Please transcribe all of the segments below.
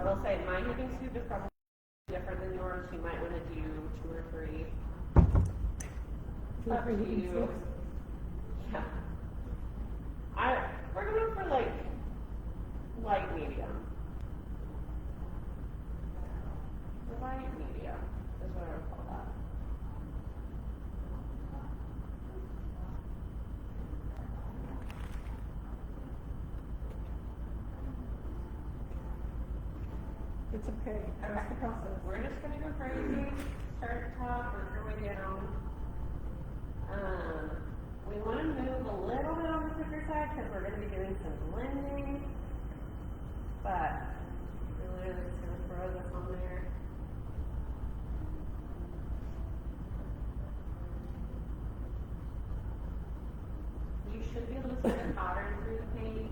will say my heating soup is probably different than yours. You might want to do 2 or 3. Up to you. Yeah. We're going for like light medium. Light medium is what I would call that. It's okay. Trust the process. We're just gonna go crazy. Start at the top, work our way down. We want to move a little bit on the thicker side because we're going to be doing some blending. But we're literally just going to throw this on there. You should be able to see the pattern through the paint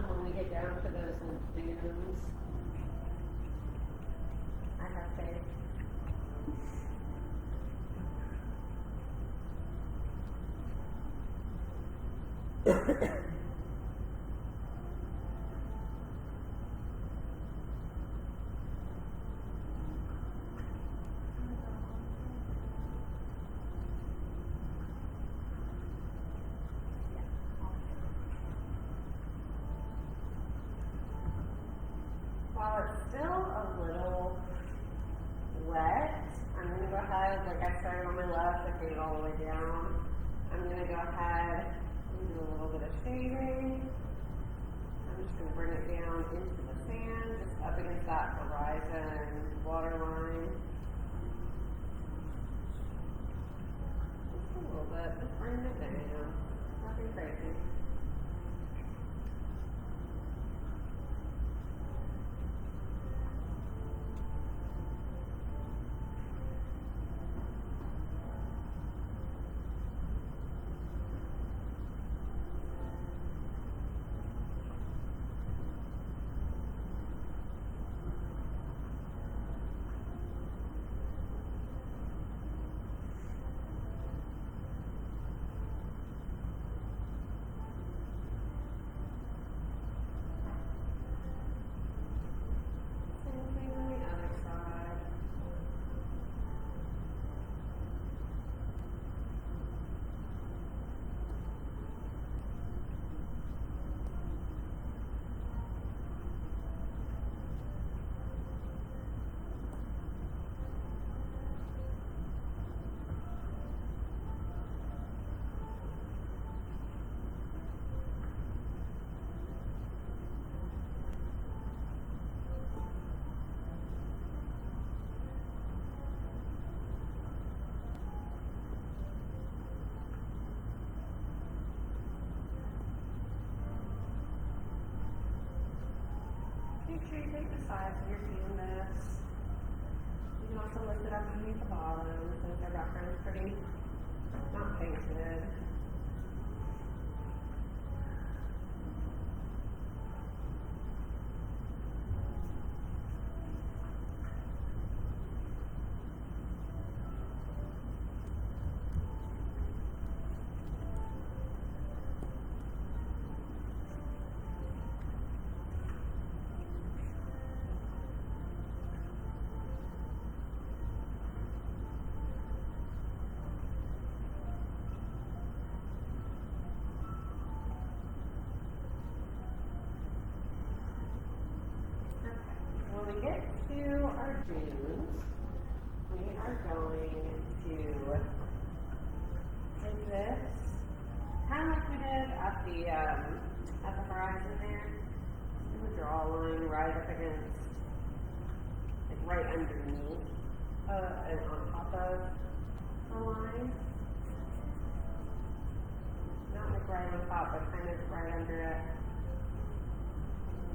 when we get down to those dunes. I have faith. While it's still a little wet, I'm going to go ahead, like I started on my left, I get it all the way down. I'm going to go ahead and do a little bit of shading. I'm just going to bring it down into the sand, just up against that horizon water line. Just a little bit, just bringing it down. Nothing crazy. Same thing on the other side. Make sure you take the sides of your canvas. You can also lift it up underneath the bottom since our background is pretty not painted. When we get to our dunes, we are going to take this, kind of like we did at the horizon there. We would draw a line right up against, like right underneath, and on top of the line. Not like right on top, but kind of right under it.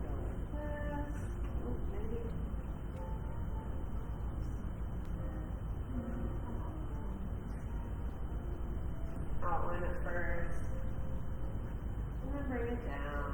Go like this. Maybe. Outline it first, and then bring it down.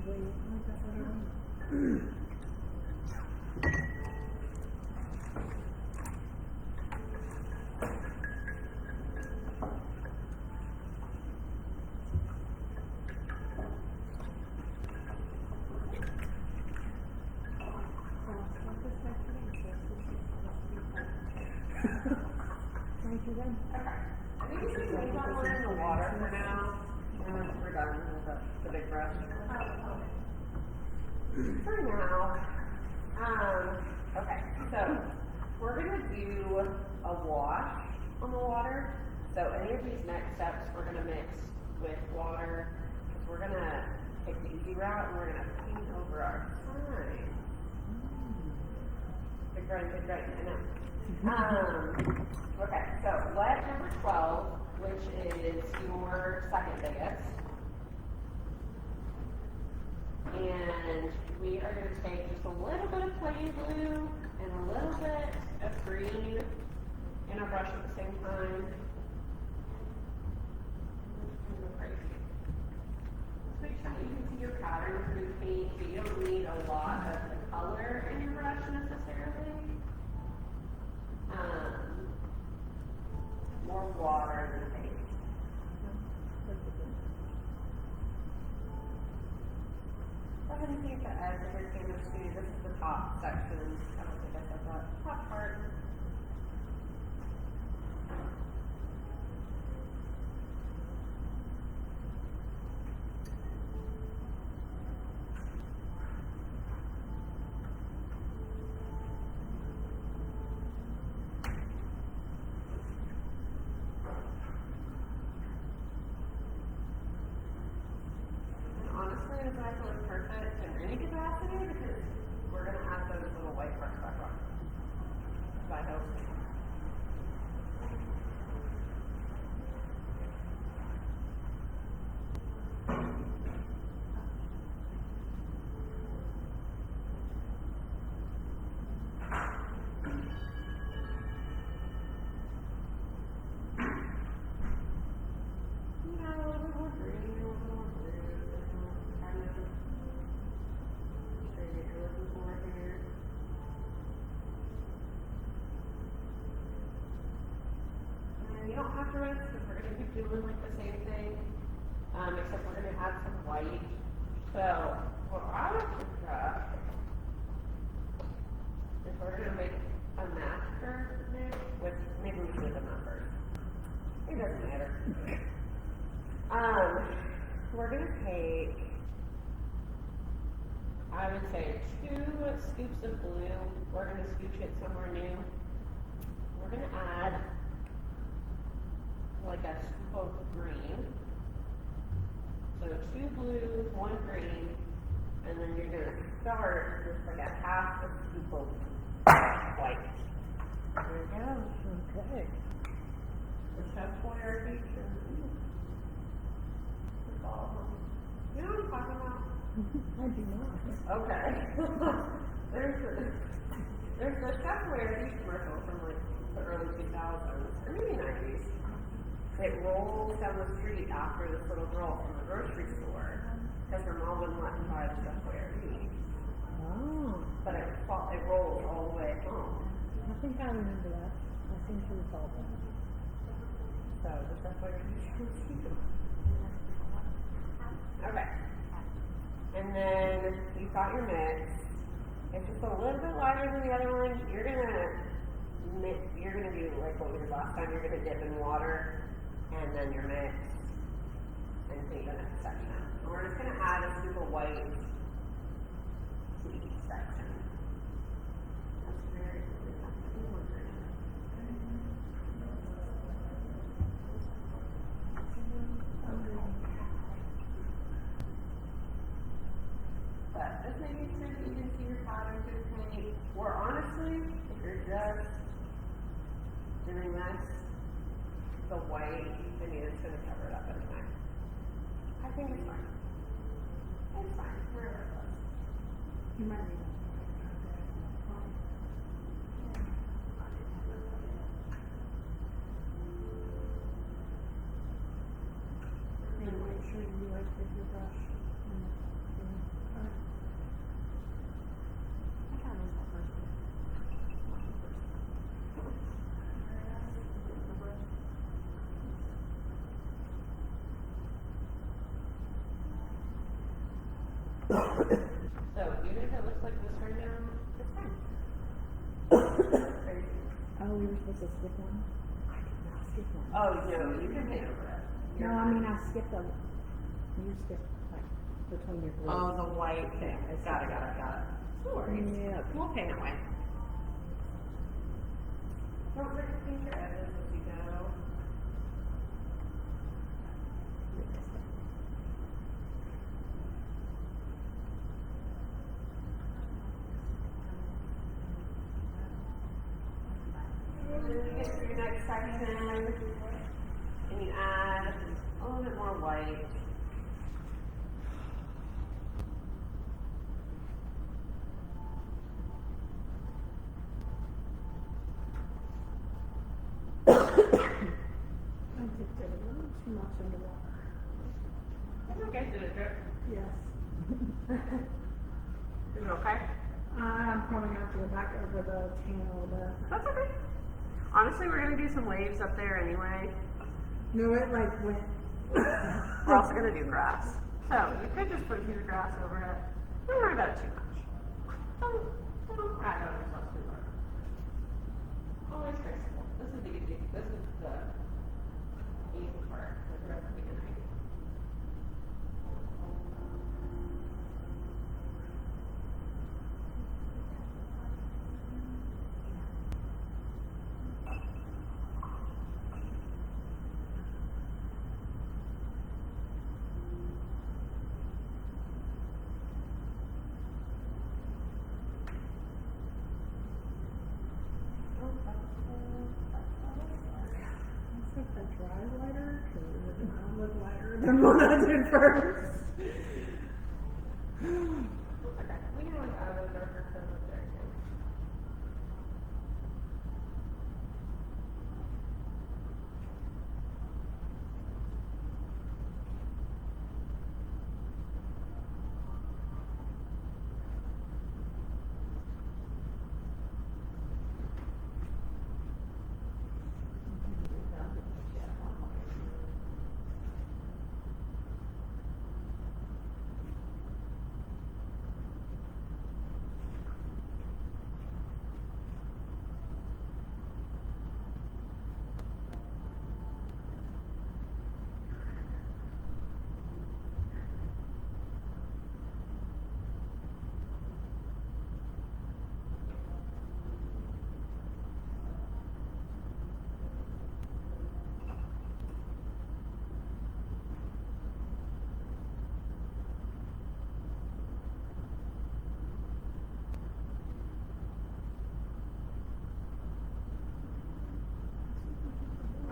usually like that one. Thank you then. Okay. I think we should leave that one in the water for now. And then we're done with the big brush. For now. Okay, so we're gonna do a wash on the water. So any of these next steps we're gonna mix with water. Because we're gonna take the easy route and we're gonna paint over our sign. Good brain, I know. Okay, so wet number 12, which is your second biggest. And we are going to take just a little bit of plain blue and a little bit of green in our brush at the same time. Crazy. Just make sure that you can see your pattern through paint, so you don't need a lot of the color in your brush necessarily. More water than paint. Go ahead and paint the edge of your canvas too. This is the top section. I don't think I said that. Top part. Honestly, it's not going to look perfect in any capacity because we're going to add those little white parts back on. So I hope. Yeah, a little bit more green, a little bit more blue. Kind of shade you're looking for here. And you don't have to rinse because we're going to keep doing like the same thing, except we're going to add some white. So what I would suggest is we're going to make a master mix with, maybe we should do the numbers. It doesn't matter. We're gonna take, I would say 2 scoops of blue. We're gonna scooch it somewhere new. We're gonna add like a scoop of green. So 2 blue, 1 green, and then you're gonna start with like a half a scoop of white. There you go. Okay. The Chef Boyer feature. You know what I'm talking about? I do not. Okay. there's the Chef Boyer commercial from like the early 2000s, or maybe 90s. It rolls down the street after this little girl from the grocery store because her mom wouldn't let him buy the Chef Boyer tea. Oh. But it rolls all the way home. I think I remember that. I seem to recall that. So the Chef Boyer Okay. And then you've got your mix. It's just a little bit lighter than the other one. You're gonna do like what we did last time. You're gonna dip in water and then your mix and clean the next section. And we're just gonna add a scoop of white to each section. That's very but just making sure that you can see your pattern through the paint. Or honestly, if you're just doing this, the white, I mean, it's going to cover it up anyway. I think it's fine. It's fine. Wherever it goes. You might read that. And make sure you like with your brush. So even if it looks like this right now, it's fine. Crazy. Oh, we were supposed to skip one? I did not skip one. Oh, no, you can paint over it. No, I mean, I skipped a, you skipped, like, between your groups. Oh, the white thing. Got it. No worries. Yep. We'll paint it white. Don't forget to paint your edges as you go. And then you get to your next section, and you add a little bit more white. I just did a little too much underwater. It's okay, did it drip? Yes. Is it okay? I'm probably gonna have to go back over the tan a little bit. That's okay. Honestly, we're gonna do some waves up there anyway. No, it like went. We're also gonna do grass. So you could just put a piece of grass over it. Don't worry about it too much. Don't add on yourself too much. Always fixable. This is the easy. This is the easy part. The rest of the beginning. Let's hope that dries lighter, because it did not look lighter than what I did first. Okay. We can always add a darker tone up there too.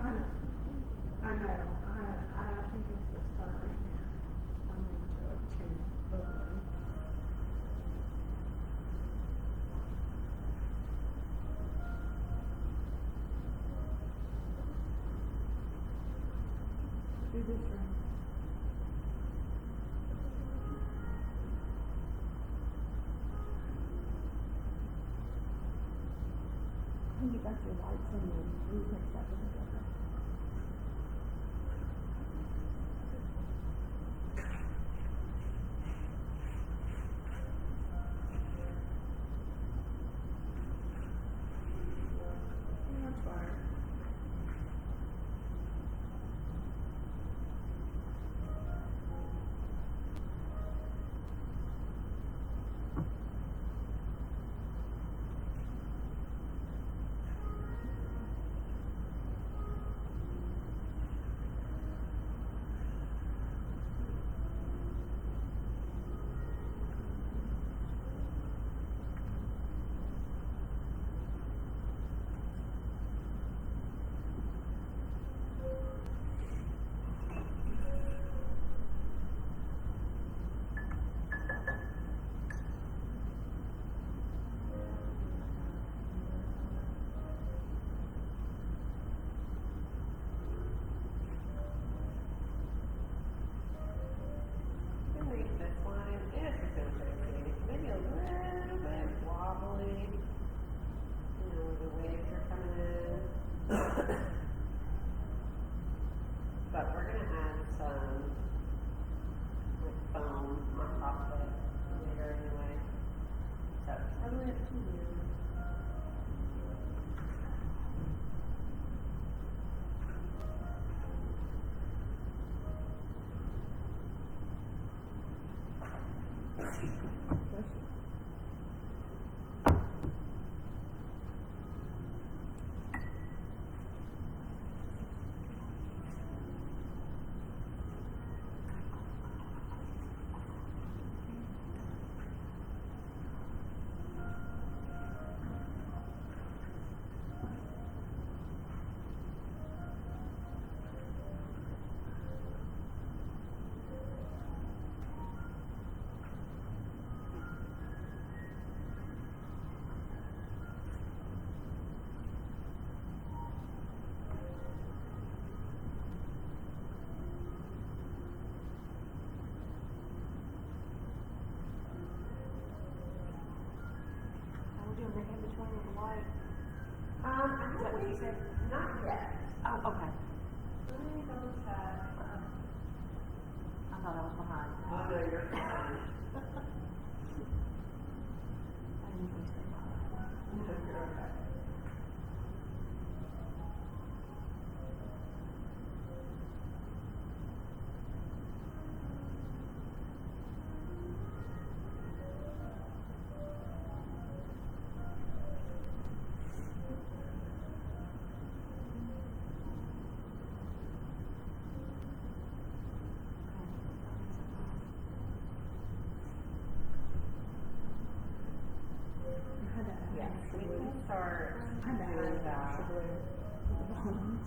I know. I think it's the start right now. I'm going to change the one. Do this right. I think you got your lights and then you mixed up in together. That's fine. Bless you. How we doing, Rick, in between with the white? I Is that don't what you think, said? not yet. Oh, okay. Let me double check. I thought I was behind. Oh, no, you're fine. I usually stay behind. No, you're okay. I had to add Yes, extra we blue. can start I had to doing add that. extra blue with the bones.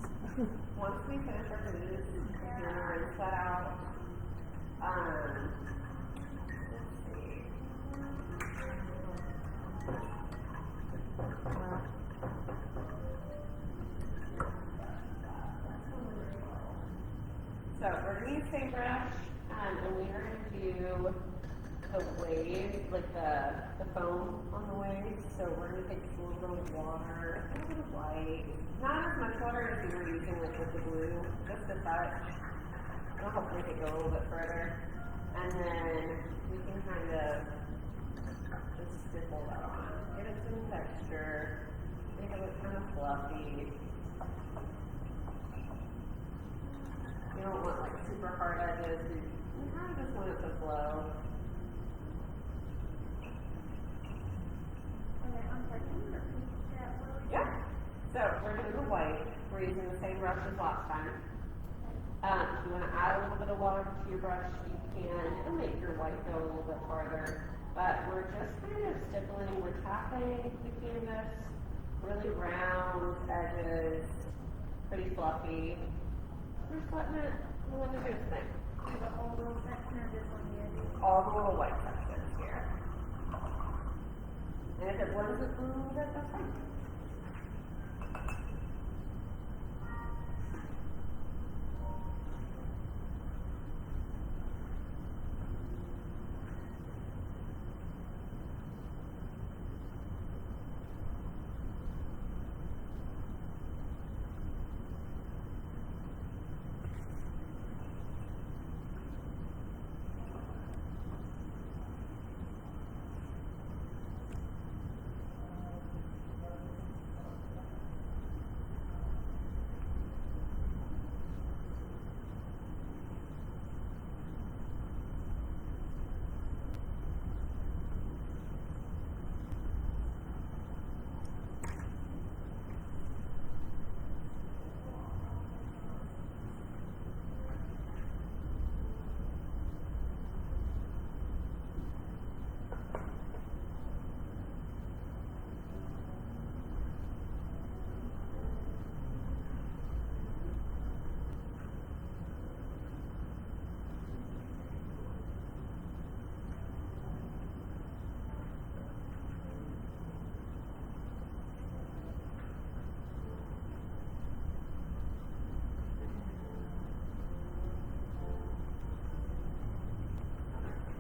Once we finish our booze, we're gonna rinse that out. Let's see. So we're gonna use paintbrush, and we are gonna do the waves, like the foam on the waves. So we're gonna take just a little bit of water, a little bit of white, not as much water as we were using like with the blue, just a touch. It'll help make it go a little bit further, and then we can kind of just stipple that on, give it some texture, make it look kind of fluffy. You don't want like super hard edges. You kind of just want it to flow. Okay, I'm sorry, can you repeat that really? Yeah. So we're doing the white. We're using the same brush as last time. If you want to add a little bit of water to your brush, you can. It'll make your white go a little bit farther. But we're just kind of stippling. We're tapping the canvas. Really round edges. Pretty fluffy. We're just letting it do its thing. The whole little section or just on the edges? All the little white sections here. And if it blends with blue a little bit, that's fine.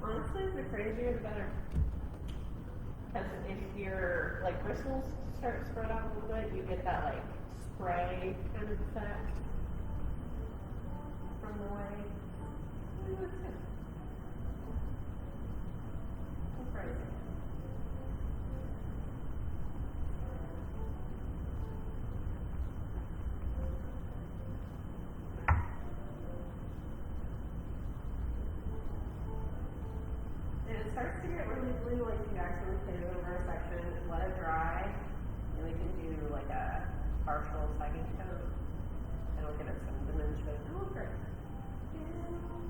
Honestly, the crazier the better. Because if your like bristles start to spread out a little bit, you get that like spray kind of effect from the way. That's good. So crazy. And it starts to get really blue, like you actually put it over a section, let it dry, and we can do like a partial second coat. It'll give it some dimension. Oh, great.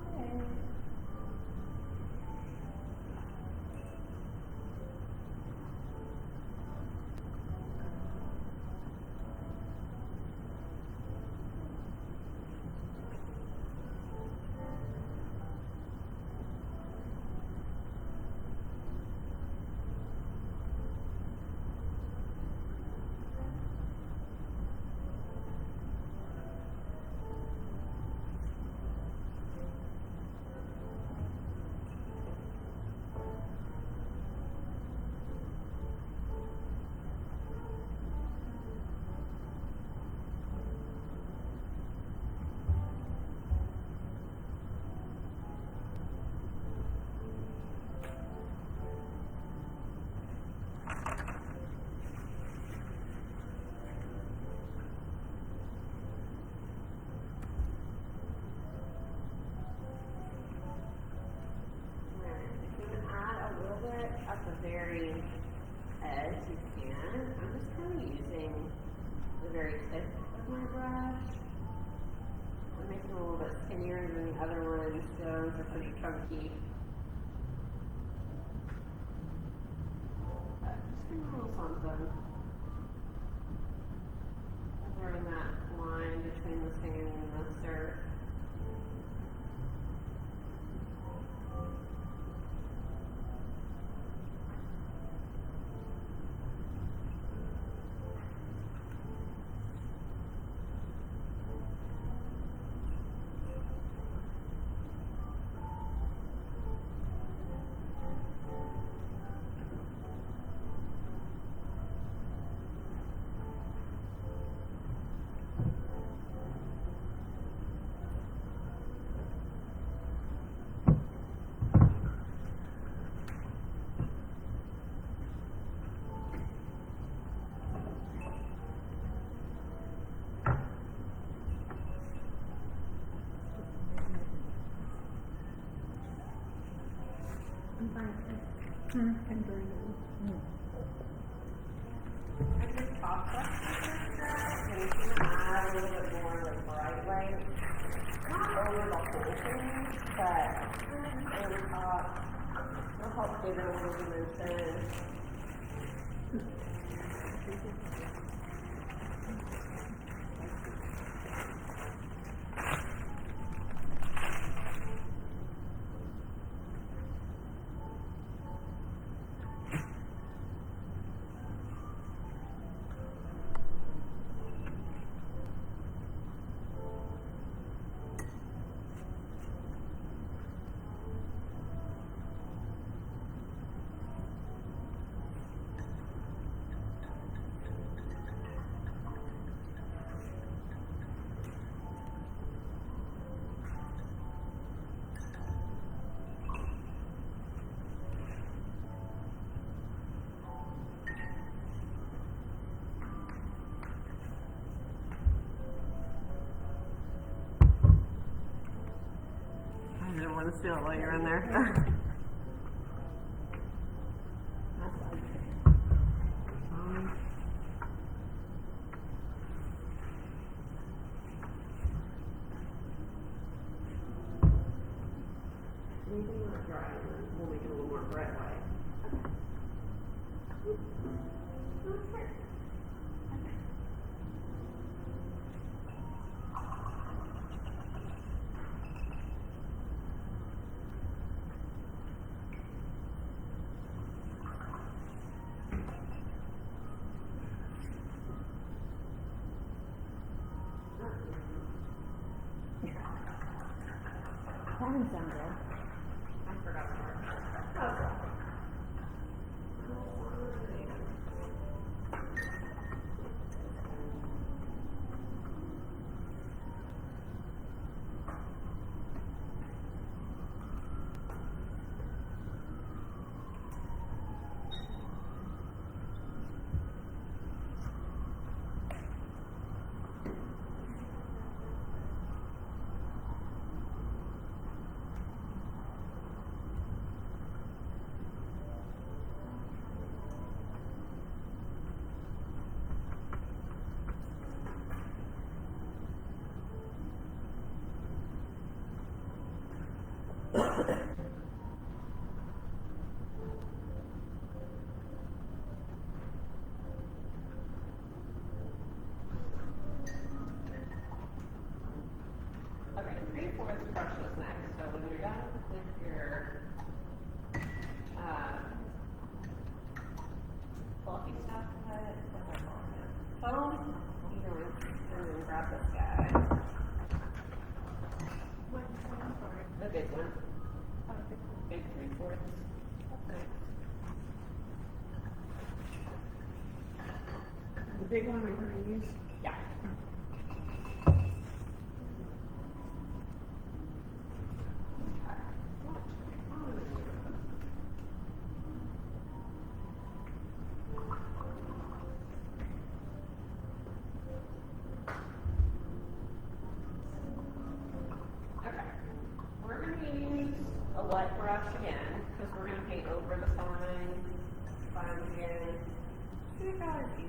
Okay. At the very edge, you can. I'm just kind of using the very tip of my brush. I'm making it a little bit skinnier than the other ones. Those are pretty chunky. But just give me a little something. Covering that line between the sand and the surf. And green. I just tossed up and you can add a little bit more like bright light. Not over the whole thing, but over top. It'll help give it a little dimension. I didn't want to steal it while you're in there. Anything not dry, and then we'll make it a little more bright white. Okay. That didn't sound good. I forgot the word. Okay. big one we're gonna use? Yeah. Okay, we're gonna use a wet brush again, because we're gonna paint over the signs again. See how it's easy.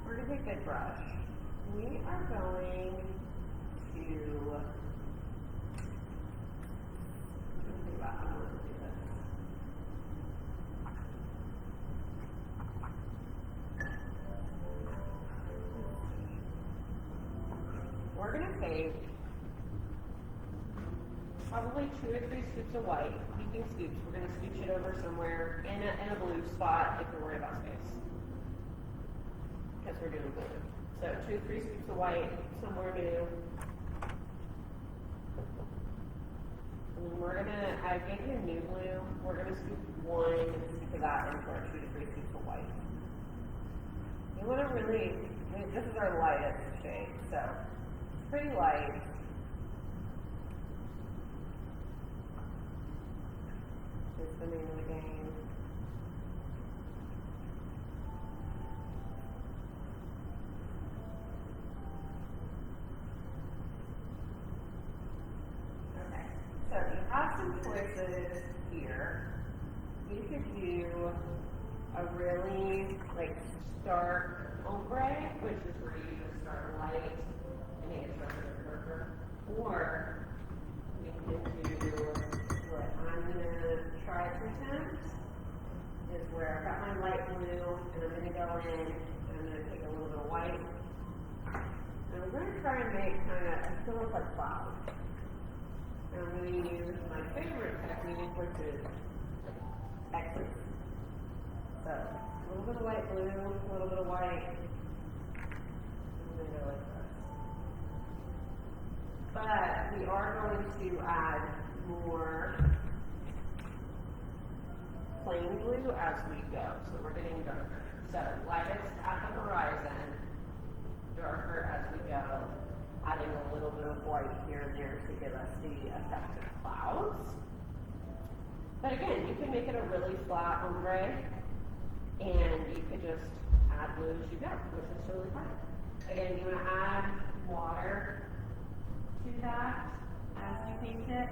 We're gonna take a good brush. We are going to, think about how I want to do this. We're gonna take probably 2 or 3 scoops of white. Speaking scoops, we're gonna scooch it over somewhere in a blue spot if we're worried about space. Because we're doing blue. So 2 or 3 scoops of white somewhere new. And then we're gonna, I gave you a new blue. We're gonna scoop 1 scoop of that into our 2 to 3 scoops of white. You wanna really, this is our lightest shade, so it's pretty light. Is the name of the game. Okay, so you have some choices here. You could do a really stark ombre, which is where you just start light and it gets darker and darker. Or we can do what I'm gonna try to attempt is where I've got my light blue and I'm gonna go in and I'm gonna take a little bit of white. And I'm gonna try and make it still look like clouds. And I'm gonna use my favorite technique, which is X's. So a little bit of light blue, a little bit of white. I'm gonna go like this. But we are going to add more plain blue as we go. So we're getting darker. So lightest at the horizon, darker as we go, adding a little bit of white here and there to give us the effect of clouds. But again, you can make it a really flat ombre, and you could just add blue as you go, which is totally fine. Again, you want to add water to that as you paint it.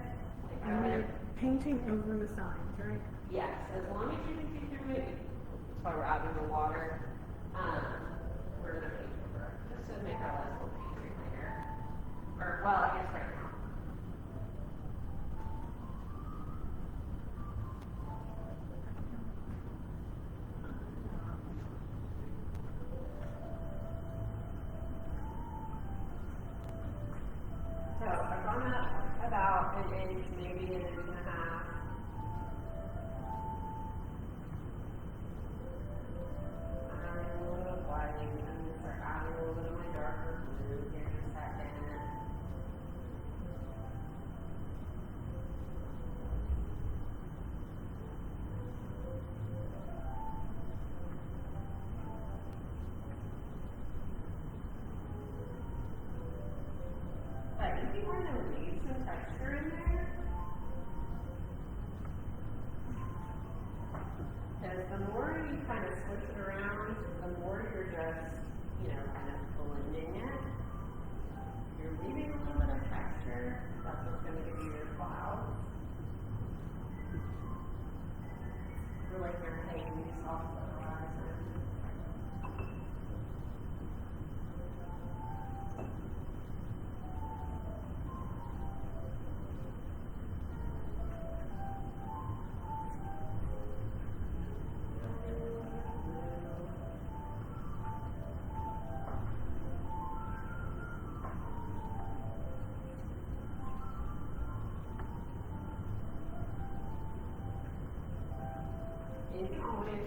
And we're painting over the signs, right? Yes, as long as you can see through it, that's why we're adding the water. We're gonna paint over it, just to make our lives a little easier later. Or, well, I guess right now. So I've gone up about an inch, maybe an inch and a half. Adding a little bit of white, I'm gonna start adding a little bit of my darker blue here in a second. But you can kind of leave some texture in there. Because the more you kind of switch it around, the more you're just, kind of blending it. You're leaving a little bit of texture. That's what's going to give you your clouds. Feel like you're painting these off the horizon. You can always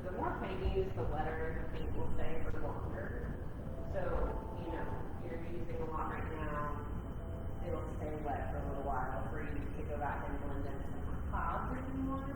the more paint you use, the wetter the paint will stay for longer. So, you're using a lot right now, it'll stay wet for a little while for you to go back and blend in some clouds if you want.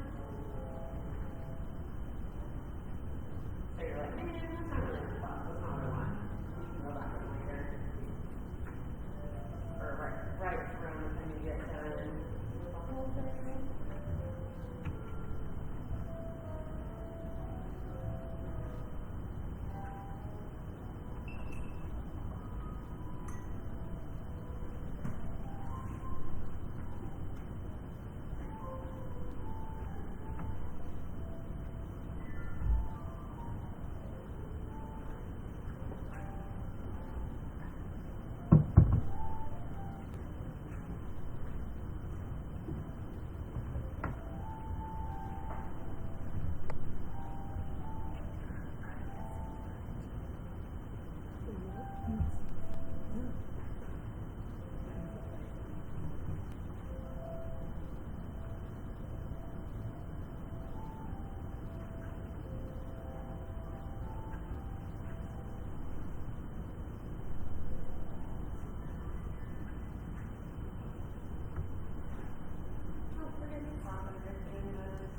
Oh, forget the top of everything is.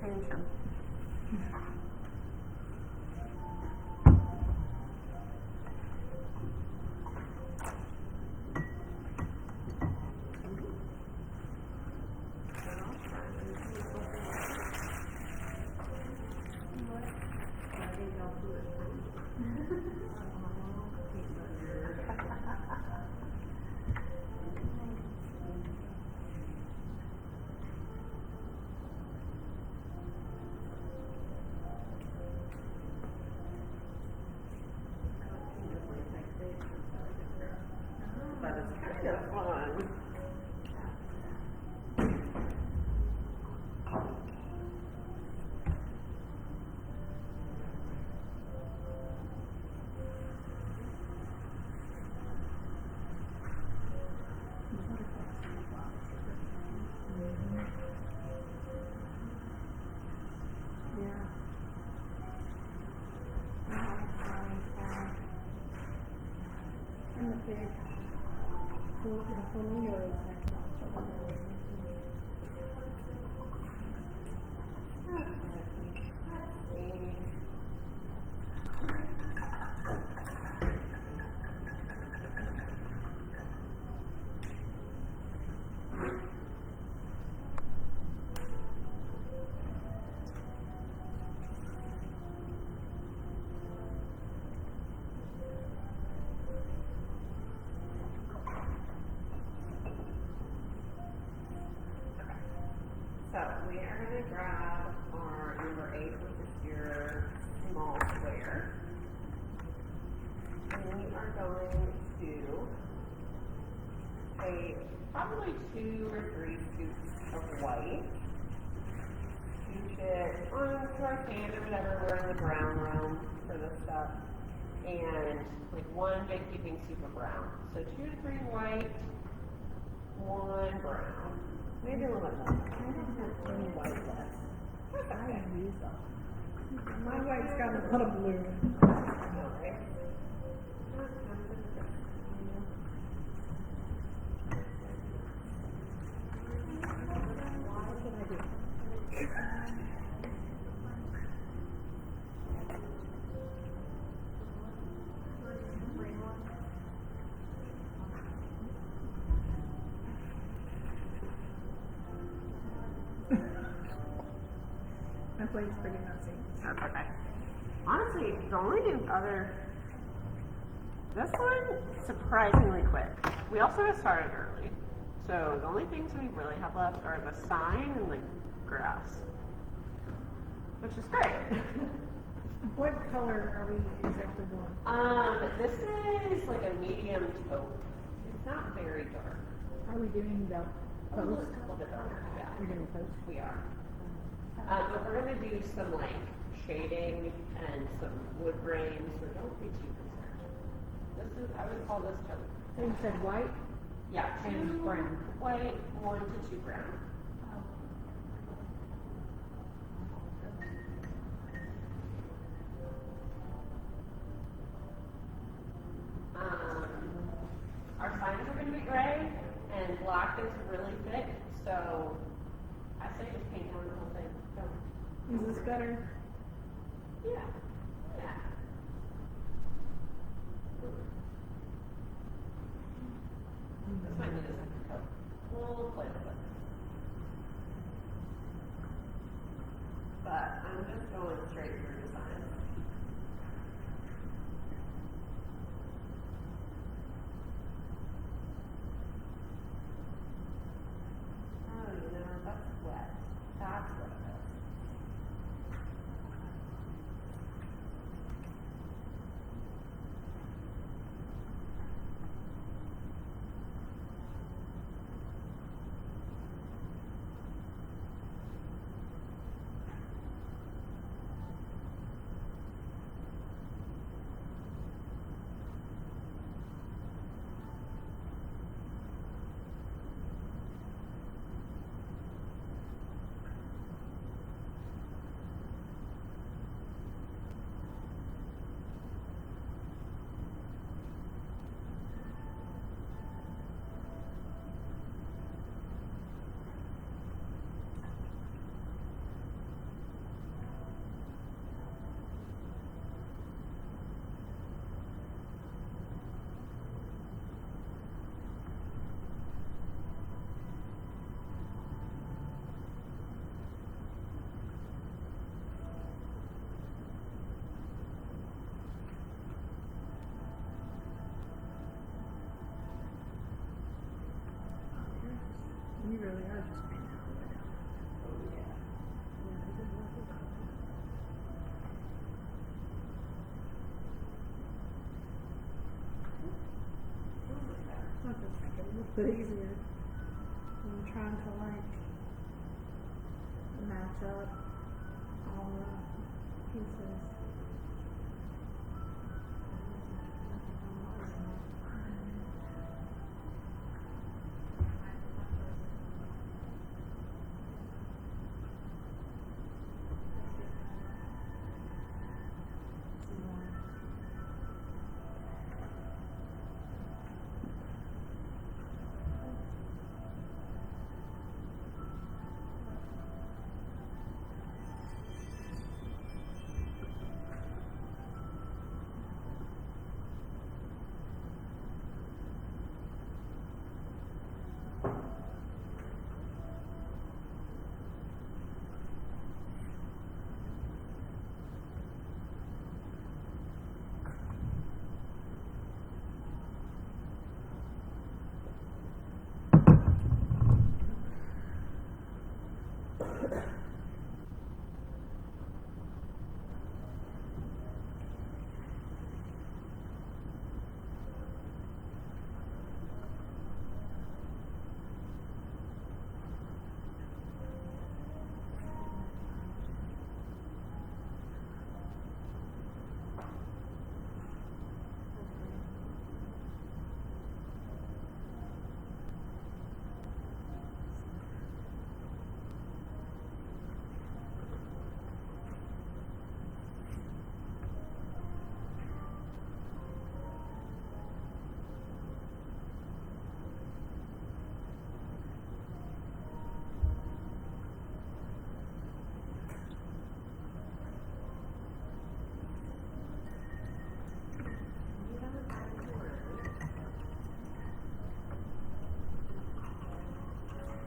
Attention. But it's kind of fun. Yeah. And the big, the flamingos next to each other. So we are gonna grab our number 8, which is your small square. And we are going to take probably 2 or 3 scoops of white. Scooch it onto our pan or whatever. We're in the brown room for this stuff. And like 1 big heaping soup of brown. So 2 to 3 white, 1 brown. Maybe a little bit more. I don't have any white left. That's I okay. use them. My white's got a lot of blue in it. Okay. What should I do? My plate's pretty messy. That's okay. Honestly, the only other, this one, surprisingly quick. We also got started early. So the only things we really have left are the sign and the grass. Which is great. What color are we exactly doing? This is like a medium taupe. It's not very dark. Are we doing the A little post? bit darker, yeah. We're doing post? We are. But we're gonna do some like shading and some wood grain, so don't be too concerned. This is, I would call this taupe. So you said white? Yeah, And 2 brown. white, 1 to 2 brown. Our signs are gonna be gray, and black is really thick, so I say just paint on the whole thing. Don't- Is this better? Yeah, yeah. This might need a second coat. We'll play with it. But I'm just going straight through designs. Oh, you know, that's wet. That's what it is. You really are just painting all the way down. Oh, yeah. Oh my God. That does make it a little bit easier. I'm trying to like match up all the pieces.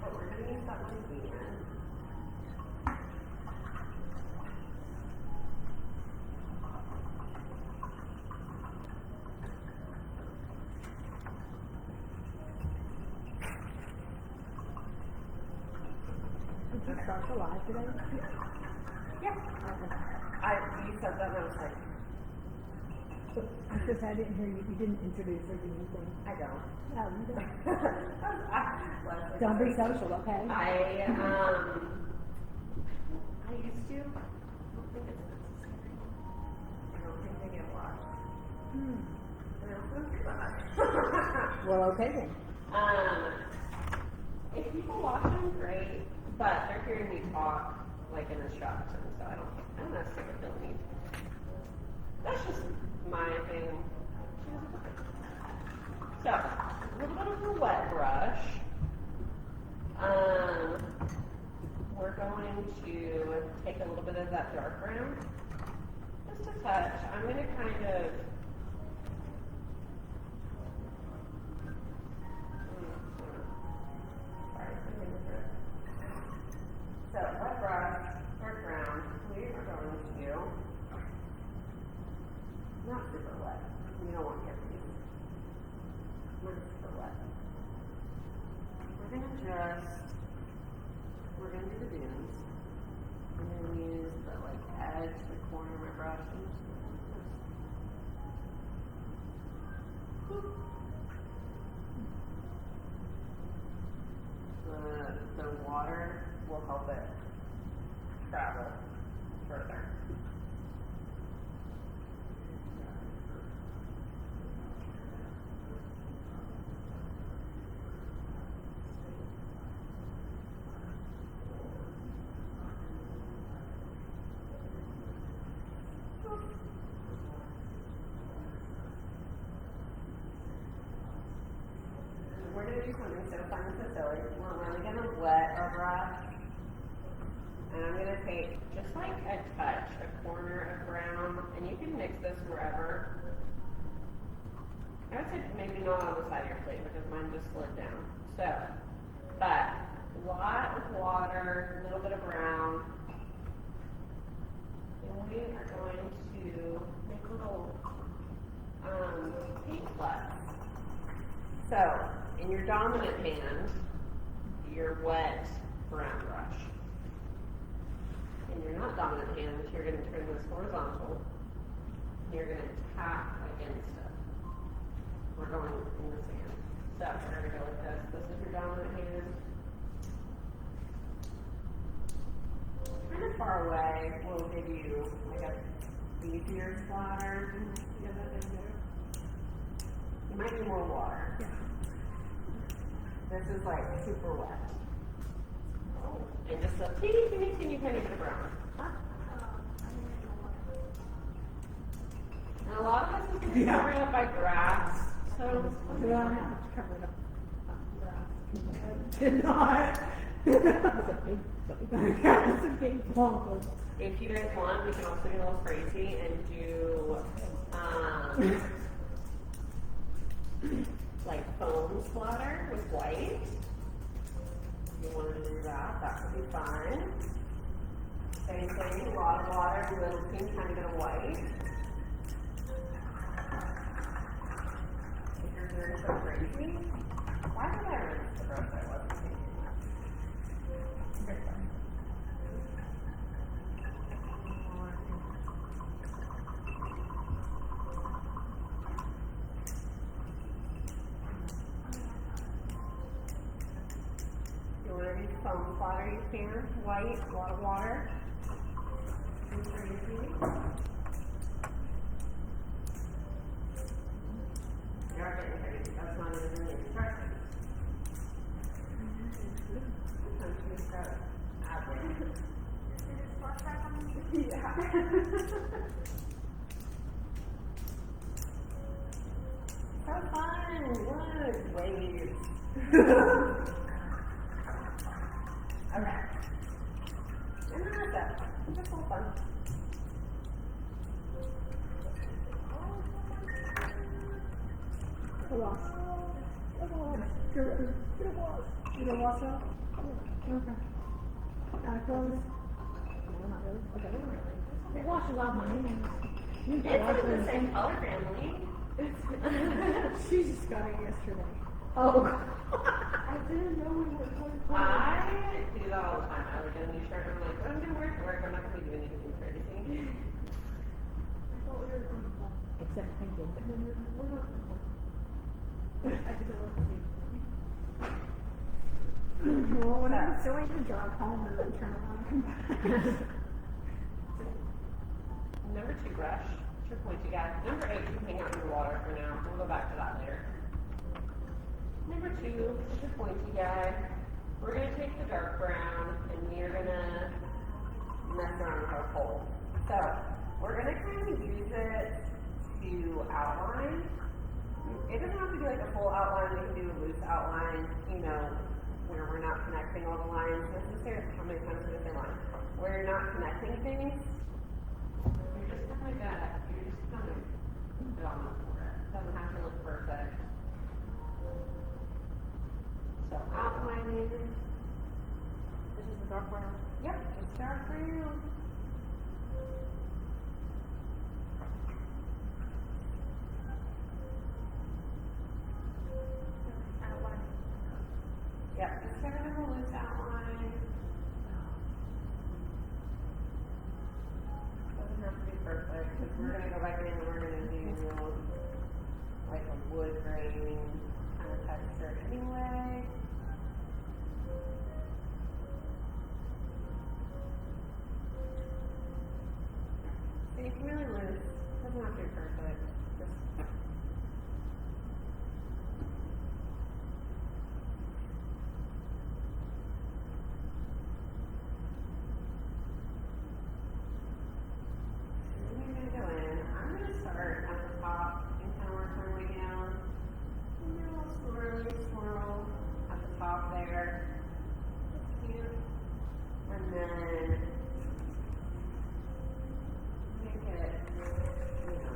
But we're gonna use that one again. Did you start the live today? Yeah. You said that and I was like, I just, I didn't hear you, you didn't introduce or do anything. I don't. No, you don't. Leslie Don't be said- social, okay? I used to. I don't think it's necessary. I don't think they get washed. Hmm. And I was like, Well, okay then. if people watch them, great, but they're hearing me talk like in instruction, so I don't necessarily feel the need. That's just my thing. So, a little bit of a wet brush. We're going to take a little bit of that dark brown, just a touch. I'm going to kind of sorry, something different. So, wet brush, dark brown. We are going to not super wet. You don't want to get these. Not super wet. We're gonna do the dunes. I'm gonna use the edge, the corner of my brush. And just the water will help it travel further. We're going to do something so fun and so silly. We're really going to wet our brush. And I'm going to take just like a touch, a corner of brown, and you can mix this wherever. I would say maybe not on the side of your plate because mine just slid down. So, but a lot of water, a little bit of brown. And we are going to make little paint flecks. So, in your dominant hand, your wet brown brush. In your not dominant hand, you're going to turn this horizontal. You're going to tap against it. We're going in the sand. So, we're going to go with this. This is your dominant hand. Kind of far away will give you like a easier splatter. Yeah, that is there. You might need more water. Yeah. This is like super wet. Oh, and just a teeny bit of brown. And a lot of this is going to be Yeah. covered up by grass. So, So I have to cover it up. I did not. That's a big plump. if you guys want, we can also get a little crazy and do like foam splatter with white. If you wanted to do that, that would be fun. Same thing, a lot of water, a little pink, tiny bit of white. If you're doing so crazy, why did I rinse the brush I wasn't thinking that? pan, white, a lot of water. And crazy. They are getting crazy. That's not even really instructions. Sometimes you just gotta add it. Did it spark back on you? Yeah. So fun. Look, waves. Okay. And then that's it. Just all fun. A wash. A wash. Get a wash. Get a wash out? Okay. Clothes? No, not really. Okay, not really. It washes off my hands. You can wash It's in it. the same color family. She just got it yesterday. Oh. I didn't know we were going to. I do that all the time. I would get a new shirt and I'm like, I'm gonna wear it to work. I'm not gonna be doing anything crazy. I thought we were going to. Except thinking. We're not. I did not want Well, when I'm silly to drive home and then turn around and come back. Number 2 brush. It's your pointy guy. Number 8 you can hang out in the water for now. We'll go back to that later. Number 2 is your pointy guy. We're gonna take the dark brown and we are gonna mess around with our pole. So we're gonna kind of use it to outline. It doesn't have to be like a full outline. We can do a loose outline, you know, where we're not connecting all the lines. Necessarily, how many times did I say line? Where you're not connecting things. You're just kind of drawing for it. Doesn't have to look perfect. So outlining. This is the dark brown. Yep, just dark brown. Outline. Yep, just kind of a loose outline. Doesn't have to be perfect, because we're gonna go back in and we're gonna do like a wood grain kind of texture anyway. So you can really loose. Doesn't have to be perfect. Just and then you're gonna go in. I'm gonna start at the top and kind of work my way down. And then I'll swirl at the top there. Just cute. And then make it, you know,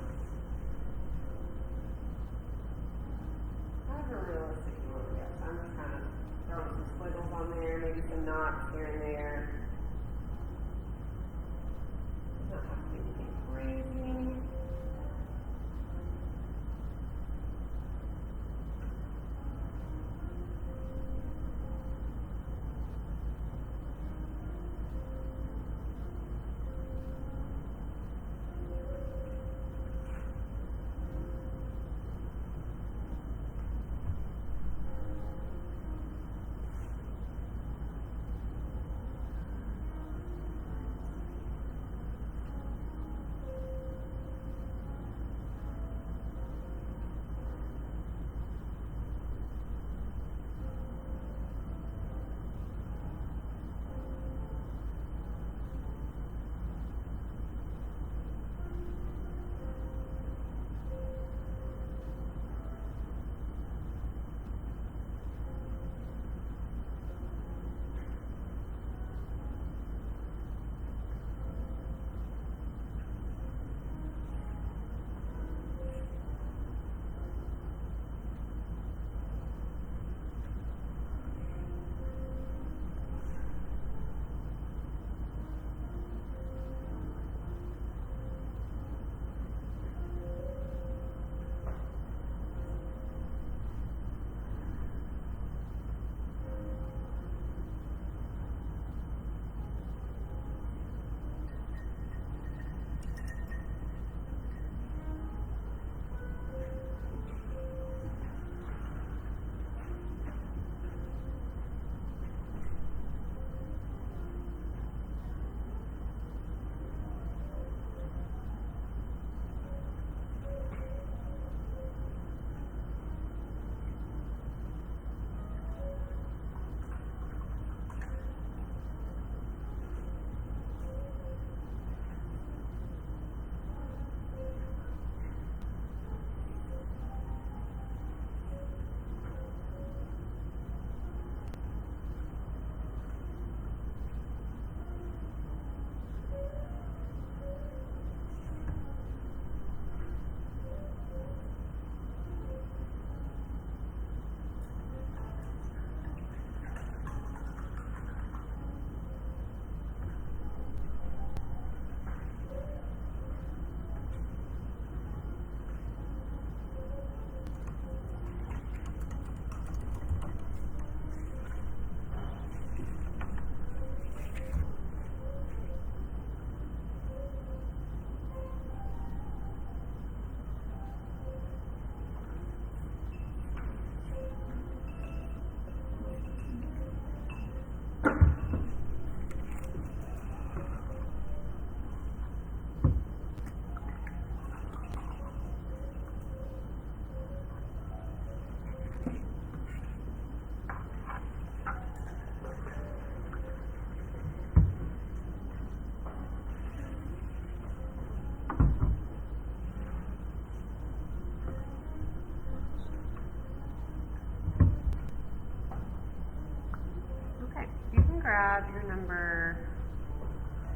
number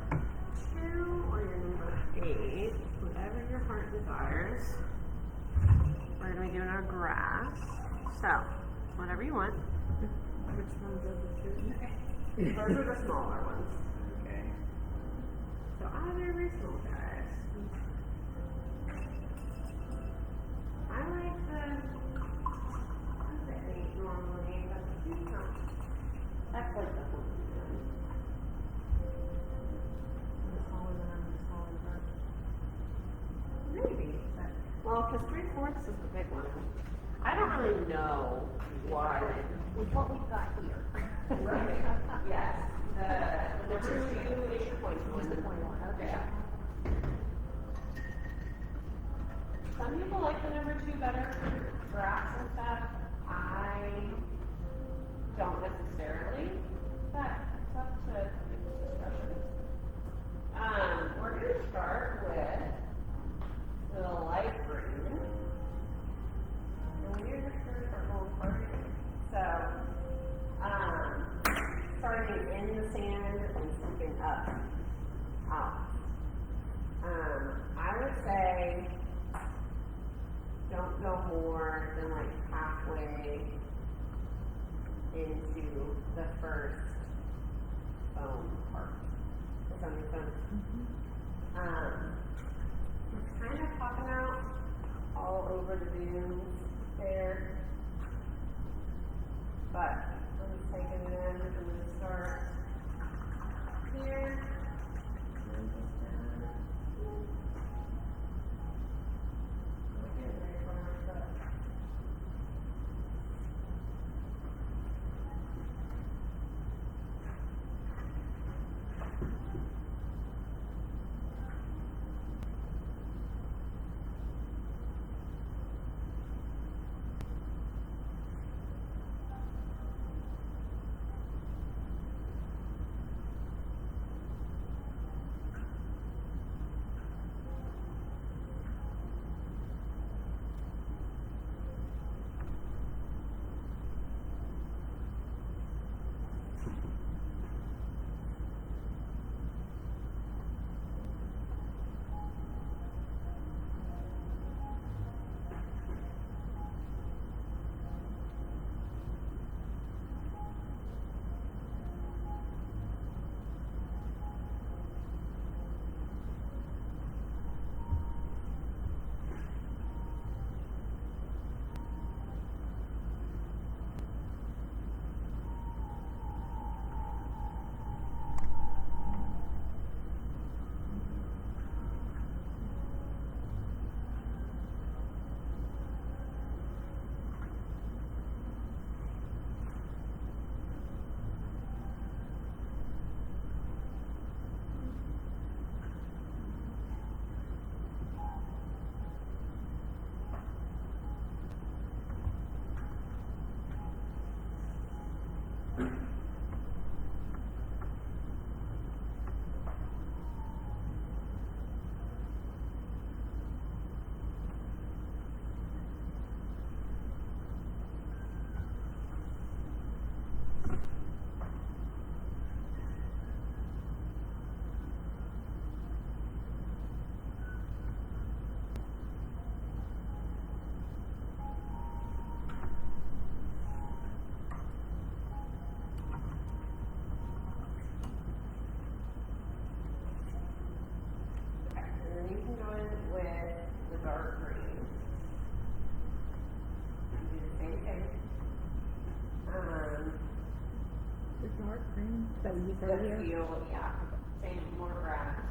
2 or your number 8, whatever your heart desires. We're gonna be doing our grass. So, whatever you want. Which ones are the two? Those are the smaller ones. Okay. So either of your small guys. I like the 8 normally, but it's not. That's like the whole one. The smaller than I'm the smaller part. Maybe. But, well, because 3/4 is the big one. I don't really know why. With what we've got here. Right. Yes. The number 2 is your point one. Is the point one, okay. Yeah. Some people like the number 2 better for grass and stuff. I don't necessarily, but it's up to people's discretion. We're gonna start with the light green. And we're just gonna start going first. So, starting in the sand and scooping up, out. I would say don't go more than like halfway into the first foam part. Does that make sense? It's kind of popping out all over the dunes there. But I'm just taking it in. I'm gonna start here. And just not getting very far, but dark green. Do the same thing. The dark green that we used The earlier. field, yeah, same, more grass.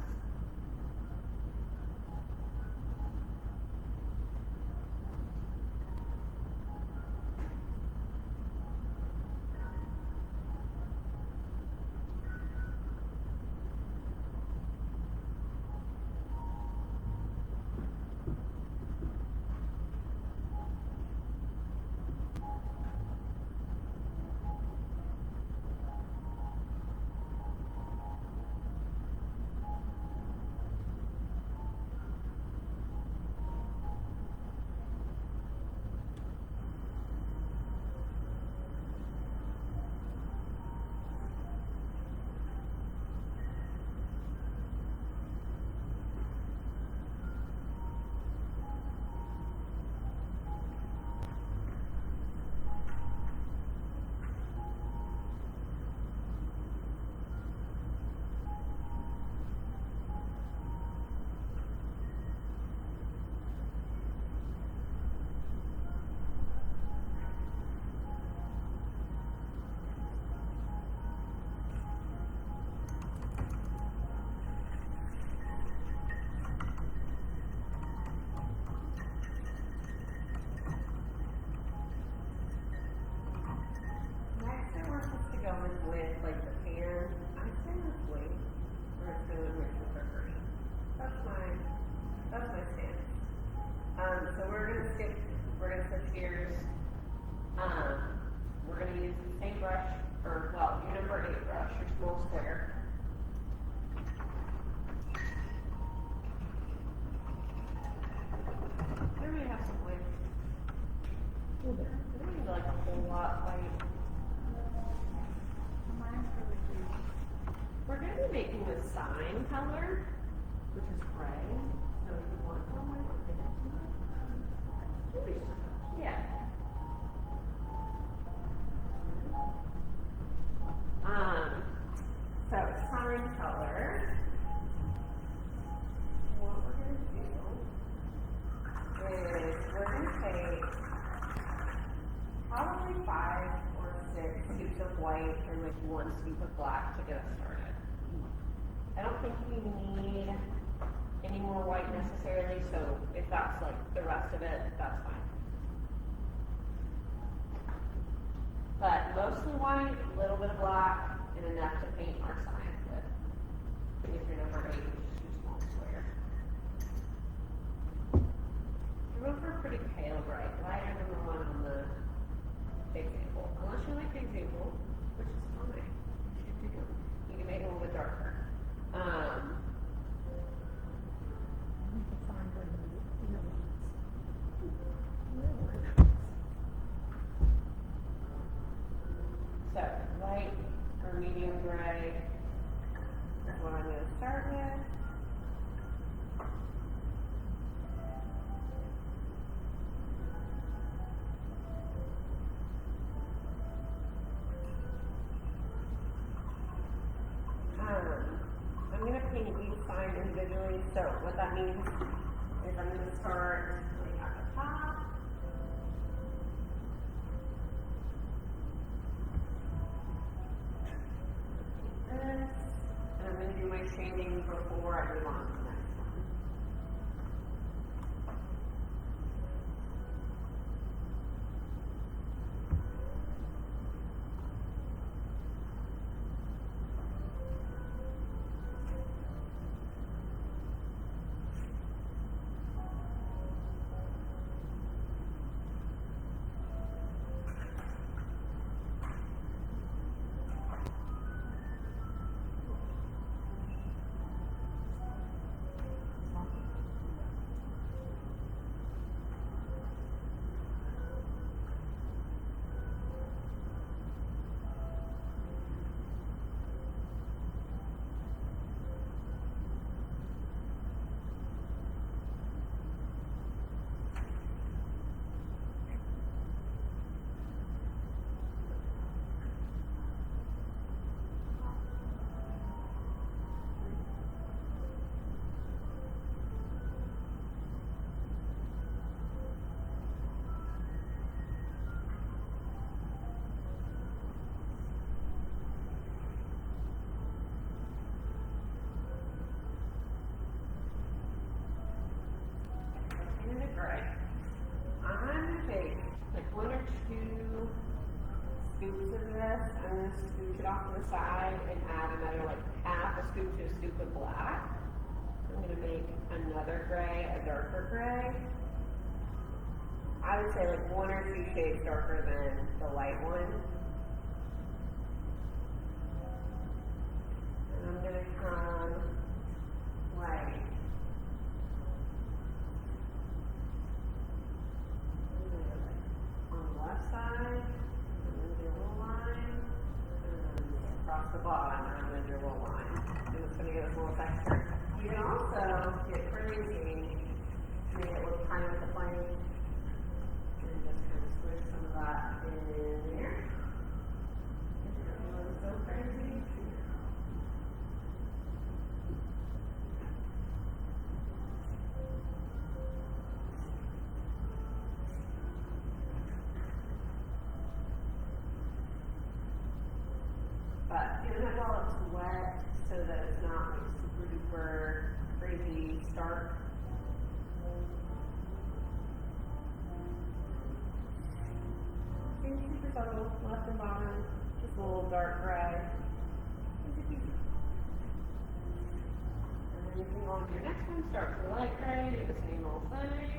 with like the pan. I say this way, or it's gonna mix with our green. That's my stance. So we're gonna switch gears. We're gonna use the same brush, or well, your number 8 brush, your small square. There we have some white. A little bit. I don't need like a whole lot white. Mine's really cute. We're gonna be making the sign color, which is gray. So if you want one white, yeah. So sign color. What we're gonna do is we're gonna take probably 5 or 6 scoops of white and like 1 scoop of black to get us started. I don't think we need any more white necessarily, so if that's like the rest of it, that's fine. But mostly white, a little bit of black, and enough to paint our sign with. With your number 8, which is your small square. We're going for a pretty pale bright, lighter than the one on the example. Unless you like the example, which is fine. You can make it a little bit darker. So, light or medium gray is what I'm going to start with. I'm going to paint each sign individually, so what that means is I'm going to start like at the top. This, and I'm going to do my shading before I move on to the next one. Gray. I'm going to take like 1 or 2 scoops of this. I'm going to scooch it off to the side and add another like half a scoop to a scoop of black. I'm going to make another gray, a darker gray. I would say like 1 or 2 shades darker than the light one. And I'm going to come like on the left side, and then do a little line, and then across the bottom, and then do a little line. And it's going to give us a little texture. You can also get crazy, make it look kind of with the flame, and just kind of squish some of that in there. If you're feeling so crazy. But doing it while it's wet so that it's not like super duper crazy stark. Being super subtle, left and bottom, just It's a little dark gray. And then you can go on to your next one, start with the light gray, do the same old thing.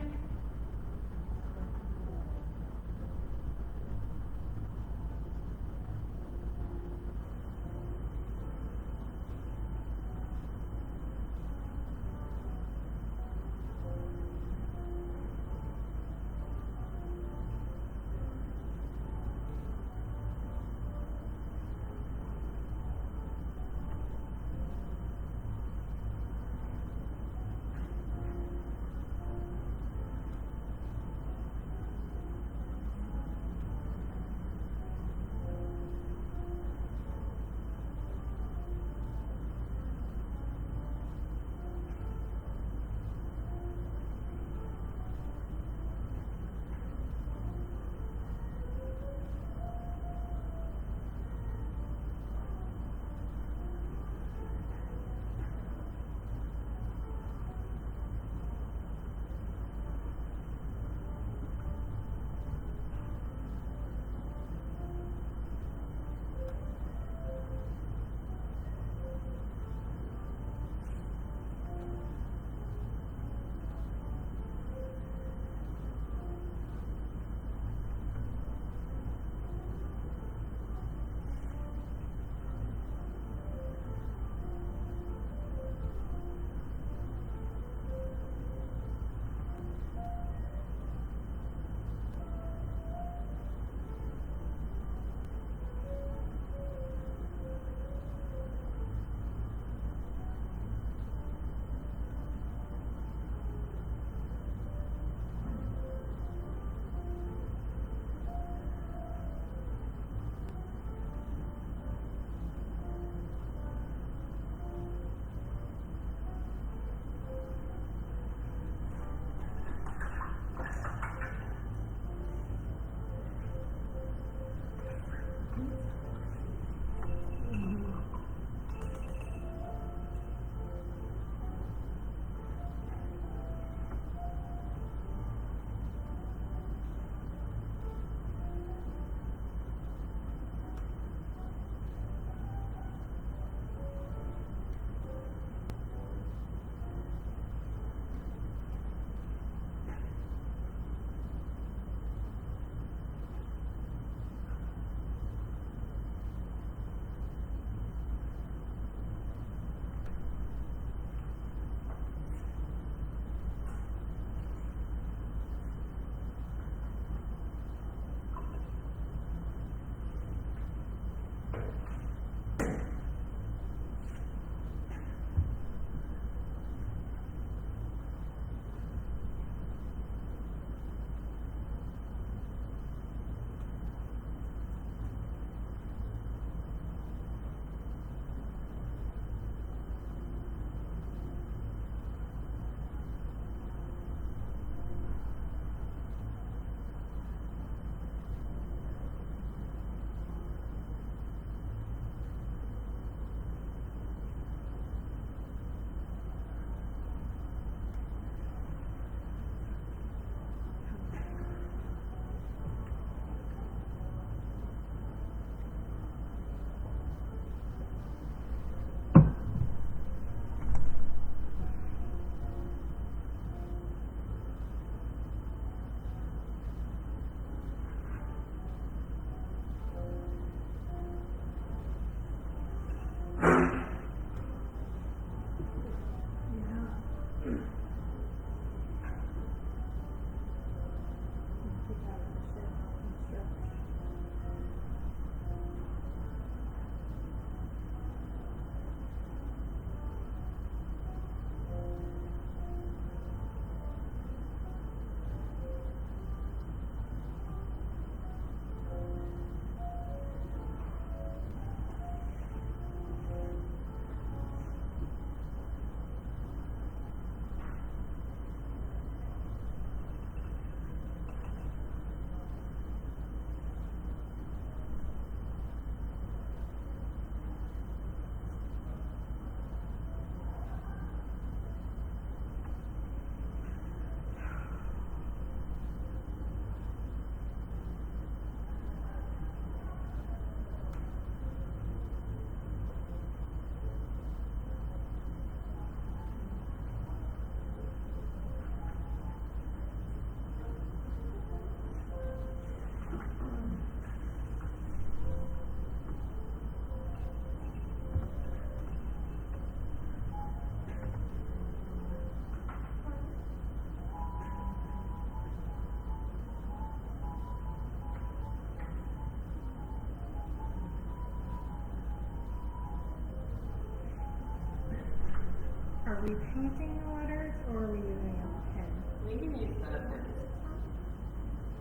Are we painting the letters or are we using a pen? We can use the pen.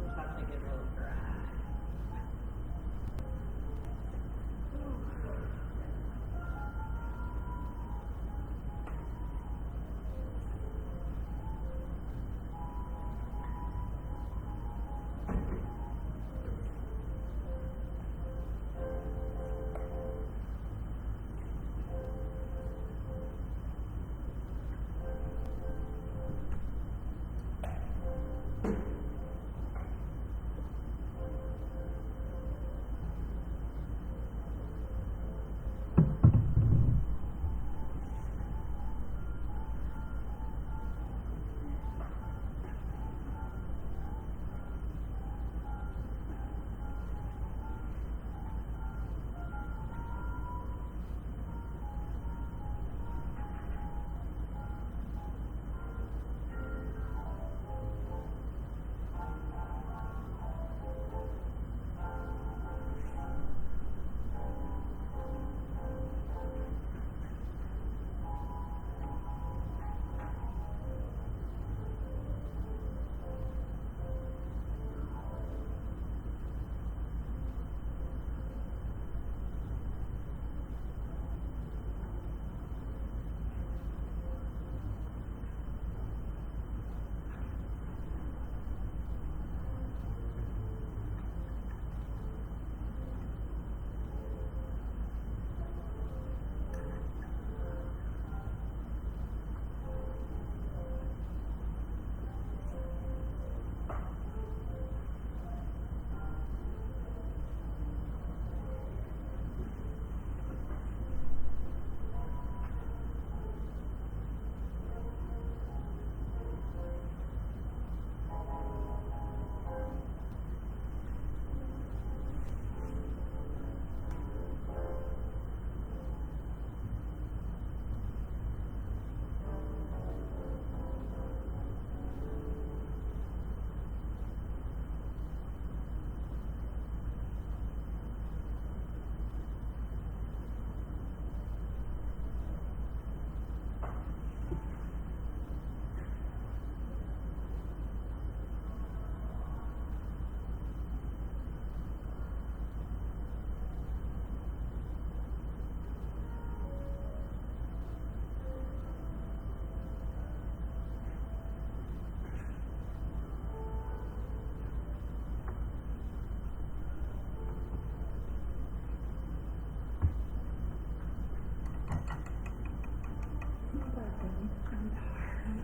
Just have to get a little dry.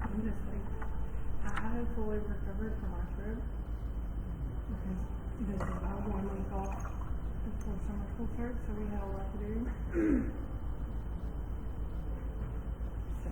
I'm just like, I haven't fully recovered from our trip because this is about 1 week off before summer school starts, so we had a lot to do. So.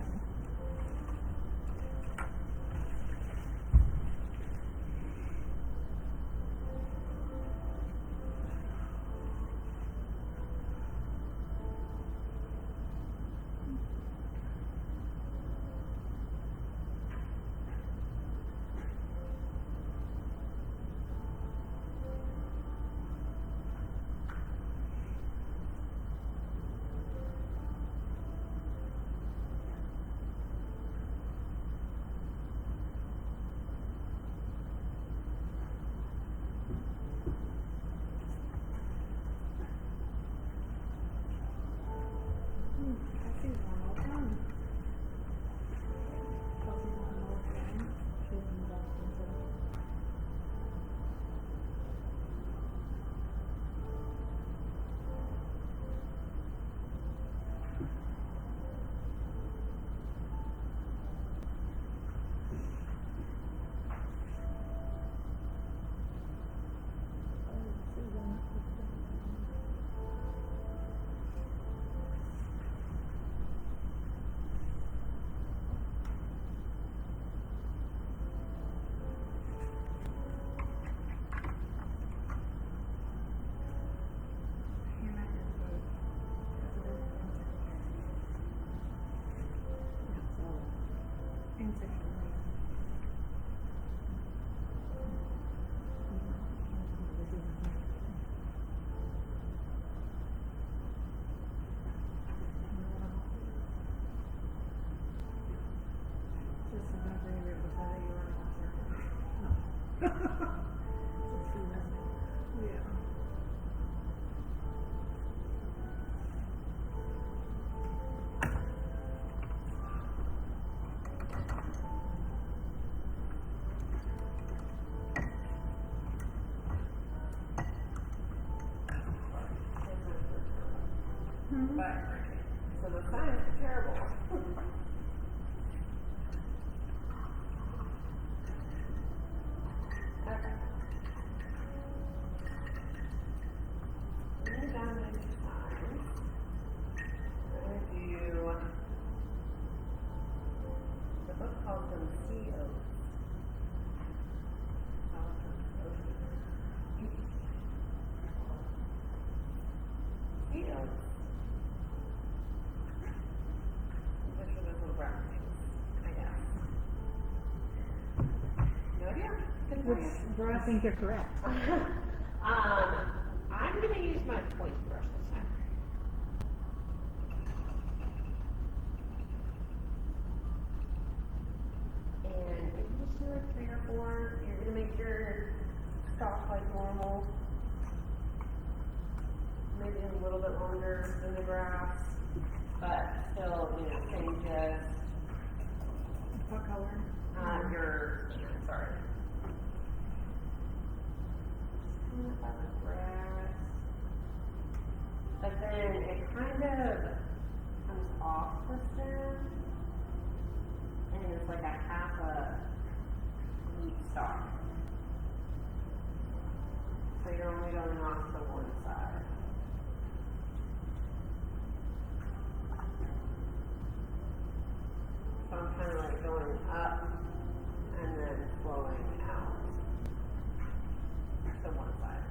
Yeah. But, so the signs are terrible. Okay. Moving down into signs. We're gonna do, the book calls them sea oats. Sea oats. Which are those little brown things, I guess. No idea. Couldn't tell Which, you. where I think you're correct. I'm gonna use my point brush this time. And you can just do like 3 or 4. You're gonna make your stalk like normal. Maybe a little bit longer than the grass, but still, you know, same gist. What color? Sorry. Just kind of by the grass. But then it kind of comes off the stem, and it's like a half a wheat stalk. So you're only going off to one side. So I'm kind of like going up and then flowing out to one side.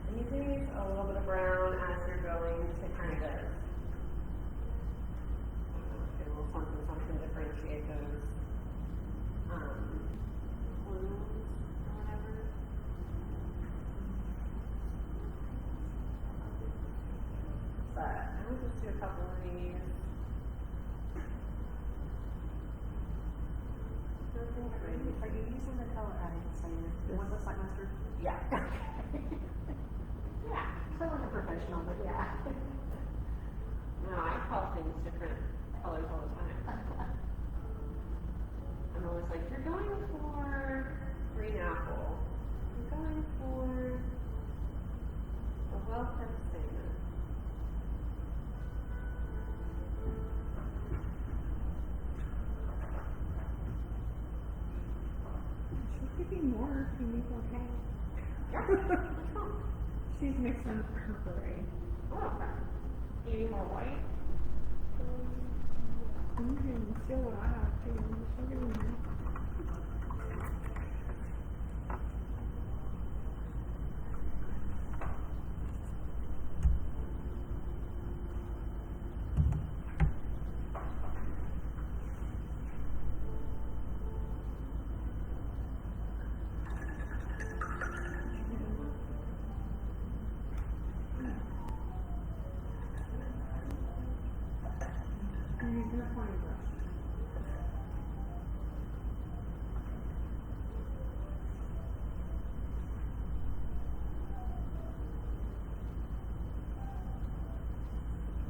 And you can use a little bit of brown as you're going to kind of get a little something to differentiate those plumes or whatever. But I'll just do a couple of these. Nothing crazy. Are you using the color I didn't say it? The one that's like mustard? Yeah. Yeah. I like a professional, but yeah. No, I call things different colors all the time. I'm always like, you're going for green apple. You're going for a well-kept salmon. She's picking more, you need okay. She's mixing her parade. Oh, okay. You need more white? You can steal what I have too. She'll give me more. And you're gonna find brush.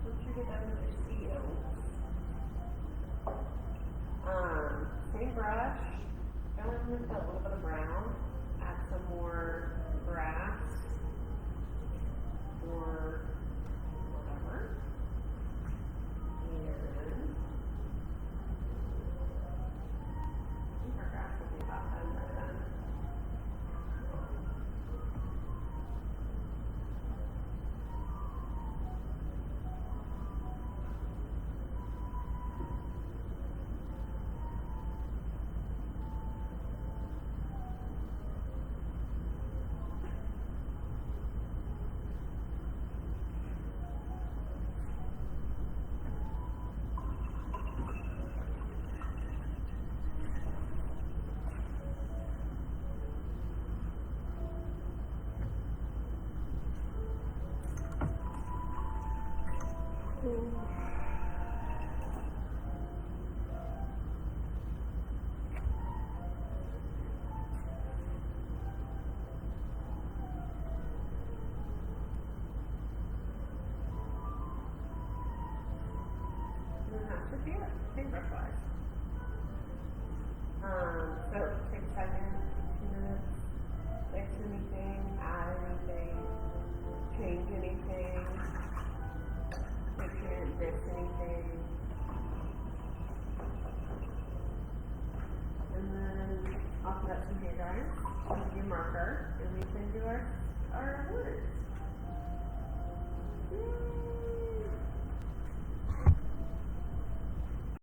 Once you get done with your seals, same brush, go in with a little bit of brown, add some more grass or whatever. And I think our grass will be about done by then. should be it, paintbrush wise. So take a second, 2 minutes, fix anything, add anything, change anything, make sure you didn't miss anything. And then I'll put up some hair dryers, with your marker, and we can do our words. Yay.